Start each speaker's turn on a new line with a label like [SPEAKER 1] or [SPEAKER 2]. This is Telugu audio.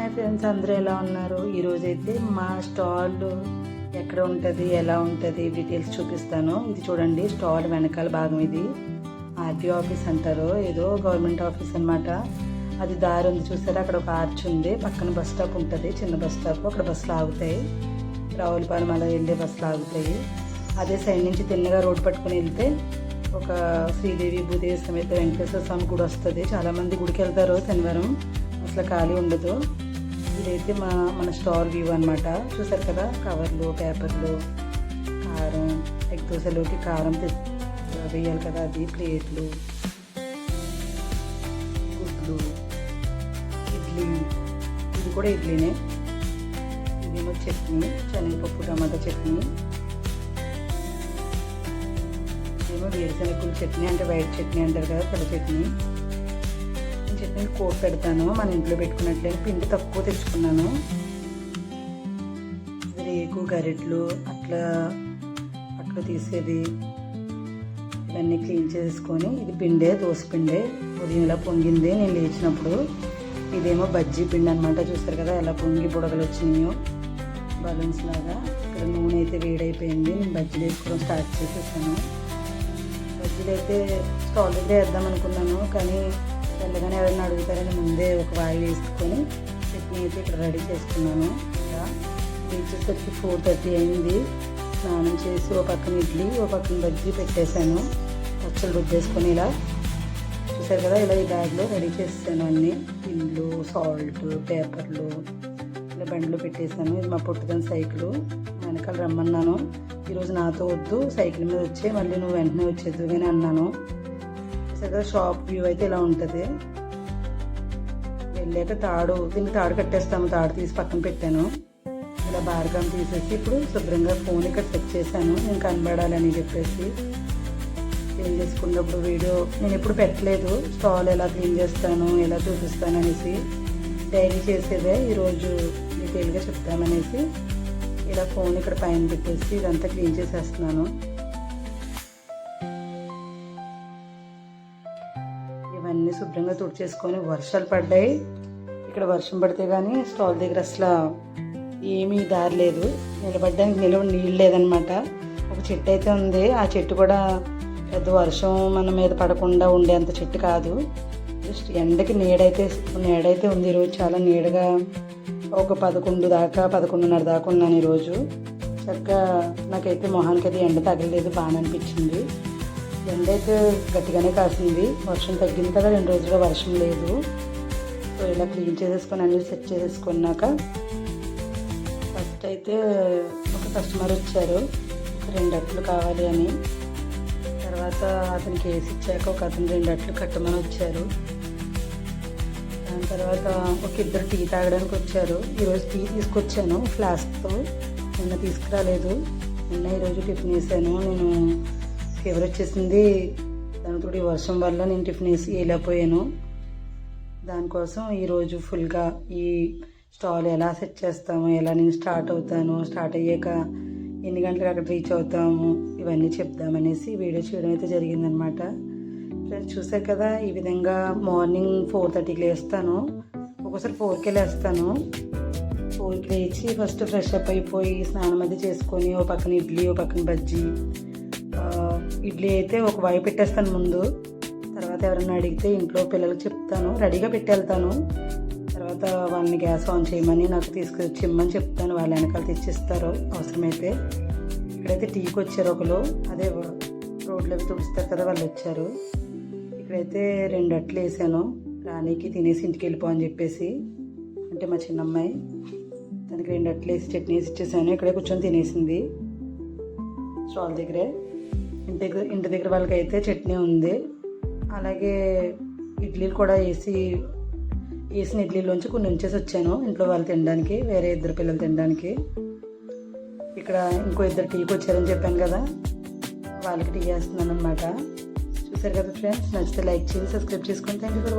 [SPEAKER 1] హాయ్ ఫ్రెండ్స్, అందరూ ఎలా ఉన్నారు? ఈరోజైతే మా స్టాల్ ఎక్కడ ఉంటుంది, ఎలా ఉంటుంది డీటెయిల్స్ చూపిస్తాను. ఇది చూడండి, స్టాల్ వెనకాల భాగం. ఇది ఆర్టీఓ ఆఫీస్ అంటారు, ఏదో గవర్నమెంట్ ఆఫీస్ అనమాట. అది దారి ఉంది చూసారా, అక్కడ ఒక ఆర్చ్ ఉంది, పక్కన బస్ స్టాప్ ఉంటుంది, చిన్న బస్ స్టాప్. అక్కడ బస్సులు ఆగుతాయి, రావులపాలెం అలా వెళ్ళే బస్సులు ఆగుతాయి. అదే సైడ్ నుంచి తిన్నగా రోడ్డు పట్టుకుని వెళ్తే ఒక శ్రీదేవి భూదేవి సమేత వెంకటేశ్వర స్వామి గుడి వస్తుంది. చాలామంది గుడికి వెళ్తారు శనివారం, అసలు ఖాళీ ఉండదు. ఇదైతే మన స్టాల్ వ్యూ అనమాట. చూసారు కదా, కవర్లు, పేపర్లు, కారం, ఎగ్ దోశలోకి కారం వేయాలి కదా, అది ప్లేట్లు, గుడ్లు, ఇడ్లీ, ఇది కూడా ఇడ్లీనే. ఇదేమో చట్నీ, శనగపప్పు టమాటా చట్నీ. ఇదేమో వేరుశనగల చట్నీ, అంటే వైట్ చట్నీ అంటారు కదా, తెల్ల చట్నీ. చట్నీ కోట్ పెడతాను, మన ఇంట్లో పెట్టుకున్నట్లే. పిండి తక్కువ తెచ్చుకున్నాను. రేకు, గరిట్లు, అట్లా తీసేది, ఇవన్నీ క్లీన్ చేసుకొని, ఇది పిండే, దోశ పిండే. ఉదయం ఇలా పొంగింది నేను లేచినప్పుడు. ఇదేమో బజ్జీ పిండి అనమాట. చూస్తారు కదా ఎలా పొంగి బుడగలు వచ్చినాయో, బలూన్స్ లాగా. ఇక్కడ నూనె అయితే వేడైపోయింది, నేను బజ్జీలు వేసుకోవడం స్టార్ట్ చేసేసాను. బజ్జీలు అయితే స్టాల్ దగ్గర వేద్దాం అనుకున్నాను, కానీ వెళ్ళగానే ఎవరైనా అడుగుతారని ముందే ఒక వాయి వేసుకొని చట్నీ అయితే ఇక్కడ రెడీ చేసుకున్నాను. ఇలా వచ్చేసరికి 4:30 అయింది. స్నానం చేసి ఓ పక్కన ఇడ్లీ, ఓ పక్కన బజ్జీ పెట్టేశాను. పచ్చళ్ళు రుద్దేసుకొని ఇలా చూసారు కదా, ఇలా ఈ బ్యాగ్లో రెడీ చేసాను. అన్నీ పిండ్లు, సాల్ట్, పేపర్లు ఇలా బండ్లో పెట్టేశాను. ఇది మా పుట్టుదని సైకిల్, వెనకాల రమ్మన్నాను. ఈరోజు నాతో వద్దు, సైకిల్ మీద వచ్చే, మళ్ళీ నువ్వు వెంటనే వచ్చేద్దు కానీ అన్నాను. కదా, షాప్ వ్యూ అయితే ఇలా ఉంటుంది. వెళ్ళాక దీనికి తాడు కట్టేస్తాము. తాడు తీసి పక్కన పెట్టాను. ఇలా బార్గం తీసేసి ఇప్పుడు శుభ్రంగా ఫోన్ ఇక్కడ సెట్ చేశాను, నేను కనబడాలని చెప్పేసి. క్లీన్ చేసుకున్నప్పుడు వీడియో నేను ఎప్పుడు పెట్టలేదు, స్టాల్ ఎలా క్లీన్ చేస్తాను, ఎలా చూపిస్తాను అనేసి. డైలీ చేసేదే, ఈరోజు డీటెయిల్గా చెప్తామనేసి ఇలా ఫోన్ ఇక్కడ పైన పెట్టేసి ఇదంతా క్లీన్ చేసేస్తున్నాను. ఇవన్నీ శుభ్రంగా తుడిచేసుకొని, వర్షాలు పడ్డాయి. ఇక్కడ వర్షం పడితే కానీ స్టాల్ దగ్గర అసలు ఏమీ దారి లేదు, నిలబడ్డానికి నీళ్ళు లేదనమాట. ఒక చెట్టు అయితే ఉంది, ఆ చెట్టు కూడా పెద్ద వర్షం మన మీద పడకుండా ఉండేంత చెట్టు కాదు. జస్ట్ ఎండకి నీడైతే ఉంది. ఈరోజు చాలా నీడగా ఒక 11:30 దాకా ఉన్నాను ఈరోజు. చక్కగా నాకైతే మొహానికి అది ఎండ తగలలేదు, బాగా అనిపించింది. ఎండ అయితే గట్టిగానే కాసింది. వర్షం తగ్గింది కదా, 2 రోజులుగా వర్షం లేదు. సో ఇలా క్లీన్ చేసేసుకొని అన్నీ సెట్ చేసేసుకున్నాక ఫస్ట్ అయితే ఒక కస్టమర్ వచ్చారు, 2 అట్లు కావాలి అని. తర్వాత అతనికి వేసి ఇచ్చాక ఒక అతను 2 అట్లు కట్టమని వచ్చారు. దాని తర్వాత ఒక 2 టీ తాగడానికి వచ్చారు. ఈరోజు టీ తీసుకొచ్చాను ఫ్లాస్క్తో, నిన్న తీసుకురాలేదు. ఈరోజు టిఫిన్ వేసాను. నేను ఫీవర్ వచ్చేసింది, దానితో వర్షం వల్ల నేను టిఫిన్ వేసి వేయలేకపోయాను. దానికోసం ఈరోజు ఫుల్గా ఈ స్టాల్ ఎలా సెట్ చేస్తాము, ఎలా నేను స్టార్ట్ అయ్యాక ఎన్ని గంటలకు అక్కడ రీచ్ అవుతాము, ఇవన్నీ చెప్దామనేసి వీడియో చేయడం అయితే జరిగిందనమాట. ఫ్రెండ్స్ చూసారు కదా, ఈ విధంగా మార్నింగ్ 4:30కి లేస్తాను, ఒక్కోసారి 4కే లేస్తాను. 4కి లేచి ఫస్ట్ ఫ్రెష్ అప్ అయిపోయి స్నానం అది చేసుకొని, ఓ పక్కన ఇడ్లీ, ఓ పక్కన బజ్జీ. ఇడ్లీ అయితే ఒక వాయి పెట్టేస్తాను ముందు. తర్వాత ఎవరైనా అడిగితే ఇంట్లో పిల్లలకు చెప్తాను, రెడీగా పెట్టేళ్తాను. తర్వాత వాళ్ళని గ్యాస్ ఆన్ చేయమని, నాకు తీసుకొచ్చి ఇమ్మని చెప్తాను, వాళ్ళ వెనకాల తెచ్చిస్తారు అవసరమైతే. ఇక్కడైతే టీకి వచ్చారు ఒకరు, అదే రోడ్లు అవి తుడుస్తారు కదా, వాళ్ళు వచ్చారు. ఇక్కడైతే 2 అట్లు వేసాను, రాణికి తినేసి ఇంటికి వెళ్ళిపో అని చెప్పేసి. అంటే మా చిన్నమ్మాయి, దానికి 2 అట్లు వేసి చట్నీ వేసి ఇచ్చేసాను. ఇక్కడే కూర్చొని తినేసింది స్టాల్ దగ్గరే. ఇంటి దగ్గర వాళ్ళకైతే చట్నీ ఉంది. అలాగే ఇడ్లీలు కూడా వేసిన ఇడ్లీలోంచి కొన్ని ఉంచేసి వచ్చాను ఇంట్లో వాళ్ళు తినడానికి, వేరే 2 పిల్లలు తినడానికి. ఇక్కడ ఇంకో 2 టీకి వచ్చారని చెప్పాను కదా, వాళ్ళకి టీ వేస్తున్నాను అనమాట. చూసారు కదా ఫ్రెండ్స్, నచ్చితే లైక్ చేసి సబ్స్క్రైబ్ చేసుకోండి. Thank you for watching.